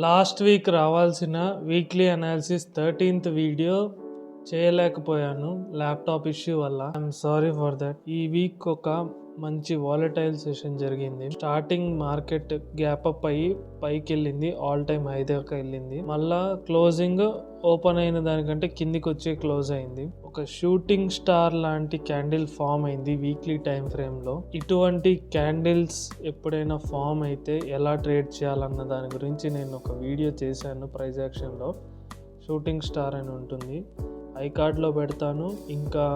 Last week రావాల్సిన weekly analysis 13th video చేయలేకపోయాను laptop issue వల్ల. I'm sorry for that. ఈ వీక్ ఒక మంచి వాలటైల్ సెషన్ జరిగింది. స్టార్టింగ్ మార్కెట్ గ్యాప్ అప్ అయ్యి పైకి వెళ్ళింది, ఆల్ టైమ్ హై దాకా వెళ్ళింది. మళ్ళా క్లోజింగ్ ఓపెన్ అయిన దానికంటే కిందికి వచ్చి క్లోజ్ అయింది. ఒక షూటింగ్ స్టార్ లాంటి క్యాండిల్ ఫామ్ అయింది వీక్లీ టైం ఫ్రేమ్ లో. ఇటువంటి క్యాండిల్స్ ఎప్పుడైనా ఫామ్ అయితే ఎలా ట్రేడ్ చేయాలన్న దాని గురించి నేను ఒక వీడియో చేశాను. ప్రైస్ యాక్షన్ లో షూటింగ్ స్టార్ అని ఉంటుంది, ఐ కార్డ్లో పెడతాను. ఇంకా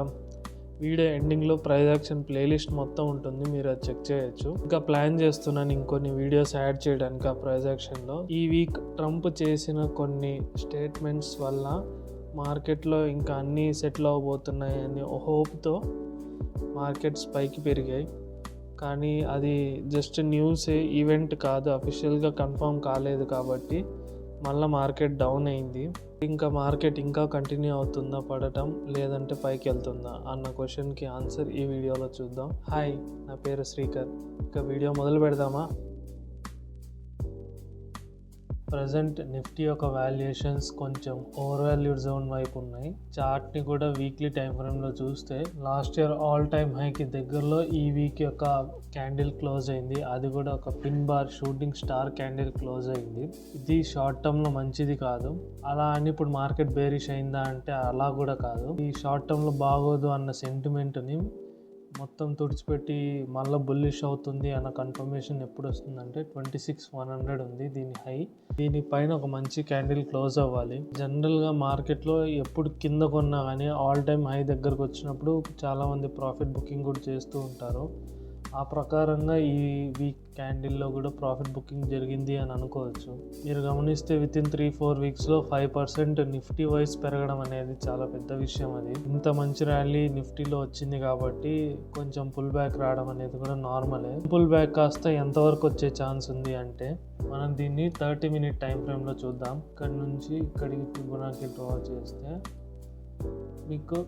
వీడియో ఎండింగ్లో ప్రైస్ యాక్షన్ ప్లేలిస్ట్ మొత్తం ఉంటుంది, మీరు అది చెక్ చేయొచ్చు. ఇంకా ప్లాన్ చేస్తున్నాను ఇంకొన్ని వీడియోస్ యాడ్ చేయడానికి ఆ ప్రైస్ యాక్షన్లో. ఈ వీక్ ట్రంప్ చేసిన కొన్ని స్టేట్మెంట్స్ వల్ల మార్కెట్లో ఇంకా అన్నీ సెటిల్ అవ్వబోతున్నాయి అని హోప్తో మార్కెట్స్ పైకి పెరిగాయి. కానీ అది జస్ట్ న్యూసే, ఈవెంట్ కాదు, అఫీషియల్గా కన్ఫర్మ్ కాలేదు. కాబట్టి మళ్ళీ మార్కెట్ డౌన్ అయింది. ఇంకా మార్కెట్ ఇంకా కంటిన్యూ అవుతుందా పడటం, లేదంటే పైకి వెళ్తుందా అన్న క్వశ్చన్కి ఆన్సర్ ఈ వీడియోలో చూద్దాం. హాయ్, నా పేరు శ్రీకర్. ఇంకా వీడియో మొదలు పెడదామా? ప్రజెంట్ నిఫ్టీ యొక్క వాల్యుయేషన్స్ కొంచెం ఓవర్ వాల్యూడ్ జోన్ వైపు ఉన్నాయి. చార్ట్ని కూడా వీక్లీ టైం ఫ్రేమ్లో చూస్తే లాస్ట్ ఇయర్ ఆల్ టైమ్ హైకి దగ్గరలో ఈ వీక్ యొక్క క్యాండిల్ క్లోజ్ అయింది. అది కూడా ఒక pin bar shooting star candle close అయింది. ఇది షార్ట్ టర్మ్లో మంచిది కాదు. అలా అని ఇప్పుడు మార్కెట్ బేరిష్ అయిందా అంటే అలా కూడా కాదు. ఈ షార్ట్ టర్మ్లో బాగోదు అన్న సెంటిమెంట్ని మొత్తం తుడిచిపెట్టి మళ్ళీ బుల్లిష్ అవుతుంది అన్న కన్ఫర్మేషన్ ఎప్పుడు వస్తుందంటే 26,100 ఉంది దీని హై. దీనిపైన ఒక మంచి క్యాండిల్ క్లోజ్ అవ్వాలి. జనరల్గా మార్కెట్లో ఎప్పుడు కింద కొన్నా కానీ ఆల్ టైమ్ హై దగ్గరకు వచ్చినప్పుడు చాలామంది ప్రాఫిట్ బుకింగ్ కూడా చేస్తూ ఉంటారు. ఆ ప్రకారంగా ఈ వీక్ క్యాండిల్లో కూడా ప్రాఫిట్ బుకింగ్ జరిగింది అని అనుకోవచ్చు. మీరు గమనిస్తే విత్ ఇన్ 3-4 వీక్స్లో 5% నిఫ్టీ వైస్ పెరగడం అనేది చాలా పెద్ద విషయం. అది ఇంత మంచి ర్యాలీ నిఫ్టీలో వచ్చింది కాబట్టి కొంచెం పుల్ బ్యాక్ రావడం అనేది కూడా నార్మలే. పుల్ బ్యాక్ కాస్త ఎంతవరకు వచ్చే ఛాన్స్ ఉంది అంటే మనం దీన్ని 30 minute టైం ఫ్రేమ్లో చూద్దాం. ఇక్కడ నుంచి ఇక్కడికి ఫిబొనాకీ డ్రా చేస్తే మీకు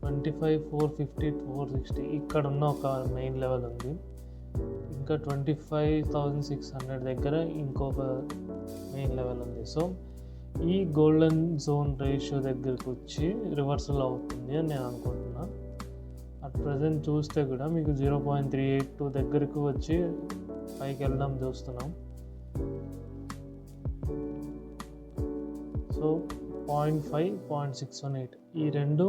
25,450 460 ఇక్కడ ఉన్న ఒక మెయిన్ లెవెల్ ఉంది. ఇంకా 25,600 దగ్గర ఇంకొక మెయిన్ లెవెల్ ఉంది. సో ఈ గోల్డెన్ జోన్ రేషియో దగ్గరకు వచ్చి రివర్సల్ అవుతుంది అని నేను అనుకుంటున్నా. అట్ ప్రజెంట్ చూస్తే కూడా మీకు 0.382 దగ్గరకు వచ్చి పైకి వెళ్ళడం చూస్తున్నాం. సో 0.5 0.618 ఈ రెండు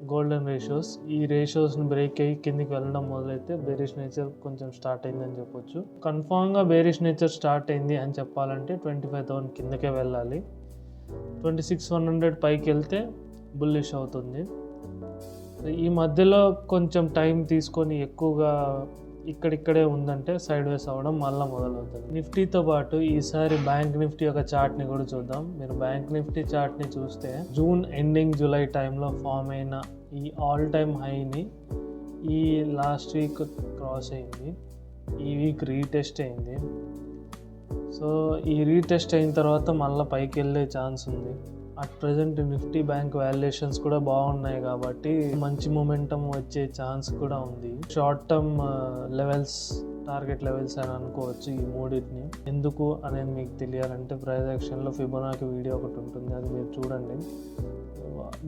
గోల్డెన్ రేషియోస్. ఈ రేషియోస్ని బ్రేక్ అయ్యి కిందికి వెళ్ళడం మొదలైతే బేరిష్ నేచర్ కొంచెం స్టార్ట్ అయిందని చెప్పొచ్చు. కన్ఫామ్గా బేరిష్ నేచర్ స్టార్ట్ అయింది అని చెప్పాలంటే 25,000 కిందకే వెళ్ళాలి. 26,100 పైకి వెళ్తే బుల్లిష్ అవుతుంది. ఈ మధ్యలో కొంచెం టైం తీసుకొని ఎక్కువగా ఇక్కడిక్కడే ఉందంటే సైడ్ వేస్ అవ్వడం మళ్ళీ మొదలవుతుంది. నిఫ్టీతో పాటు ఈసారి బ్యాంక్ నిఫ్టీ యొక్క చార్ట్ని కూడా చూద్దాం. మీరు బ్యాంక్ నిఫ్టీ చార్ట్ని చూస్తే జూన్ ఎండింగ్ జూలై టైంలో ఫామ్ అయిన ఈ ఆల్ టైమ్ హైని ఈ లాస్ట్ వీక్ క్రాస్ అయింది. ఈ వీక్ రీటెస్ట్ అయింది. సో ఈ రీటెస్ట్ అయిన తర్వాత మళ్ళీ పైకి వెళ్ళే ఛాన్స్ ఉంది. At present Nifty bank valuations కూడా బాగున్నాయి కాబట్టి మంచి మొమెంటం వచ్చే ఛాన్స్ కూడా ఉంది. Short term levels, target levels అని అనుకోవచ్చు ఈ మూడింటిని. ఎందుకు అనేది మీకు తెలియాలంటే ప్రైస్ యాక్షన్లో ఫిబొనాకీ వీడియో ఒకటి ఉంటుంది, అది మీరు చూడండి.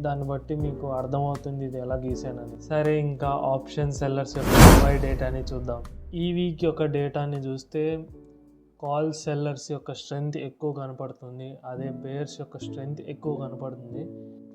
దాన్ని బట్టి మీకు అర్థమవుతుంది ఇది ఎలా గీసానని. సరే, ఇంకా ఆప్షన్ సెల్లర్స్ యొక్క డేటాని చూద్దాం. ఈ వీక్ యొక్క డేటాని చూస్తే కాల్ సెల్లర్స్ యొక్క స్ట్రెంగ్త్ ఎక్కువ కనపడుతుంది, అదే బేర్స్ యొక్క స్ట్రెంగ్త్ ఎక్కువ కనపడుతుంది.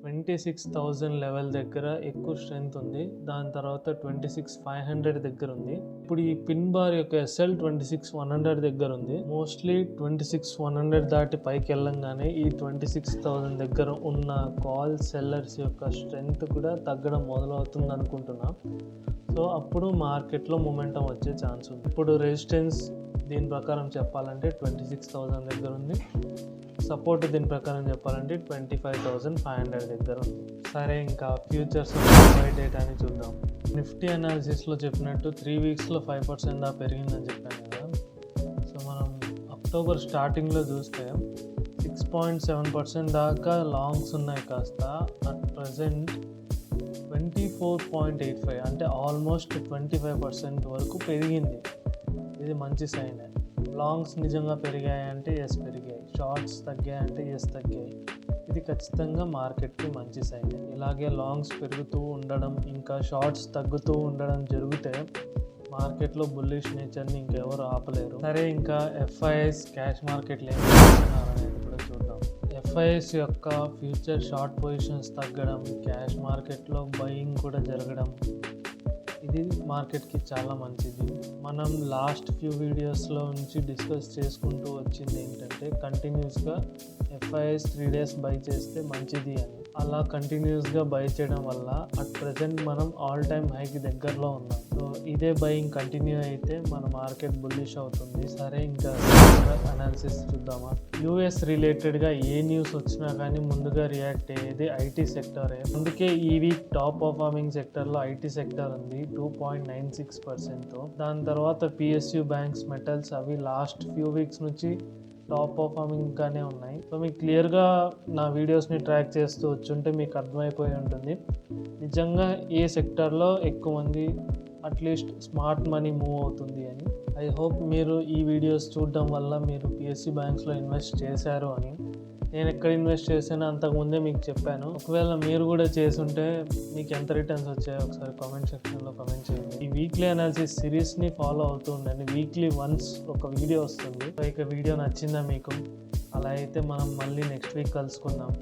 26,000 లెవెల్ దగ్గర ఎక్కువ స్ట్రెంగ్త్ ఉంది. దాని తర్వాత 26,500 దగ్గర ఉంది. ఇప్పుడు ఈ పిన్ బార్ యొక్క ఎస్ఎల్ 26,100 దగ్గర ఉంది. మోస్ట్లీ 26,100 దాటి పైకి వెళ్ళంగానే ఈ 26,000 దగ్గర ఉన్న కాల్ సెల్లర్స్ యొక్క స్ట్రెంగ్త్ కూడా తగ్గడం మొదలవుతుంది అనుకుంటున్నా. సో అప్పుడు మార్కెట్లో మొమెంటం వచ్చే ఛాన్స్ ఉంది. ఇప్పుడు రెసిస్టెన్స్ దీని ప్రకారం చెప్పాలంటే 26,000 దగ్గర ఉంది. సపోర్ట్ దీని ప్రకారం చెప్పాలంటే 25,500 దగ్గర ఉంది. సరే, ఇంకా ఫ్యూచర్స్ డేటాని చూద్దాం. నిఫ్టీ అనాలిసిస్లో చెప్పినట్టు 3 వీక్స్లో 5% దాకా పెరిగిందని చెప్పాను కదా. సో మనం అక్టోబర్ స్టార్టింగ్లో చూస్తే 6.7% దాకా లాంగ్స్ ఉన్నాయి. కాస్త అట్ ప్రజెంట్ 24.85 అంటే ఆల్మోస్ట్ 25% వరకు పెరిగింది. ఇది మంచి సైన్. లాంగ్స్ నిజంగా పెరిగాయంటే ఎస్ పెరిగాయి, షార్ట్స్ తగ్గాయంటే ఎస్ తగ్గాయి. ఇది ఖచ్చితంగా మార్కెట్కి మంచి సైన్. ఇలాగే లాంగ్స్ పెరుగుతూ ఉండడం ఇంకా షార్ట్స్ తగ్గుతూ ఉండడం జరిగితే మార్కెట్లో బుల్లిష్ నేచర్ని ఇంకెవరు ఆపలేరు. సరే, ఇంకా ఎఫ్ఐఎస్ క్యాష్ మార్కెట్లో ఏం చేస్తున్నారనేది కూడా చూద్దాం. ఎఫ్ఐఎస్ యొక్క ఫ్యూచర్ షార్ట్ పొజిషన్స్ తగ్గడం, క్యాష్ మార్కెట్లో బయింగ్ కూడా జరగడం, ఇది మార్కెట్కి చాలా మంచిది. మనం లాస్ట్ ఫ్యూ వీడియోస్లో నుంచి డిస్కస్ చేసుకుంటూ వచ్చింది ఏంటంటే కంటిన్యూస్గా ఎఫ్ఐఎస్ 3 days బై చేస్తే మంచిది అని. అలా కంటిన్యూస్గా బై చేయడం వల్ల అట్ ప్రజెంట్ మనం ఆల్ టైమ్ హైకి దగ్గరలో ఉన్నాం. సో ఇదే బయింగ్ కంటిన్యూ అయితే మన మార్కెట్ బుల్లిష్ అవుతుంది. సరే, ఇంకా అనాలిసిస్ చూద్దామా. యూఎస్ రిలేటెడ్గా ఏ న్యూస్ వచ్చినా కానీ ముందుగా రియాక్ట్ అయ్యేది ఐటీ సెక్టరే. అందుకే ఈ వీక్ టాప్ పర్ఫార్మింగ్ సెక్టర్లో ఐటీ సెక్టర్ ఉంది 2.96%. దాని తర్వాత పిఎస్యు బ్యాంక్స్, మెటల్స్ అవి లాస్ట్ ఫ్యూ వీక్స్ నుంచి టాప్ పర్ఫార్మింగ్గానే ఉన్నాయి. సో మీకు క్లియర్గా నా వీడియోస్ని ట్రాక్ చేస్తూ వచ్చుంటే మీకు అర్థమైపోయి ఉంటుంది నిజంగా ఏ సెక్టర్లో ఎక్కువ మంది అట్లీస్ట్ స్మార్ట్ మనీ మూవ్ అవుతుంది అని. ఐ హోప్ మీరు ఈ వీడియోస్ చూడడం వల్ల మీరు పిఎస్సి బ్యాంక్స్లో ఇన్వెస్ట్ చేశారు అని. నేను ఎక్కడ ఇన్వెస్ట్ చేశానో అంతకుముందే మీకు చెప్పాను. ఒకవేళ మీరు కూడా చేసుంటే మీకు ఎంత రిటర్న్స్ వచ్చాయో ఒకసారి కామెంట్ సెక్షన్లో కామెంట్ చేయండి. ఈ వీక్లీ అనాలిసిస్ సిరీస్ని ఫాలో అవుతూ ఉండండి. వీక్లీ వన్స్ ఒక వీడియో వస్తుంది. సో ఇక వీడియో నచ్చిందా మీకు? అలా అయితే మనం మళ్ళీ నెక్స్ట్ వీక్ కలుసుకుందాం.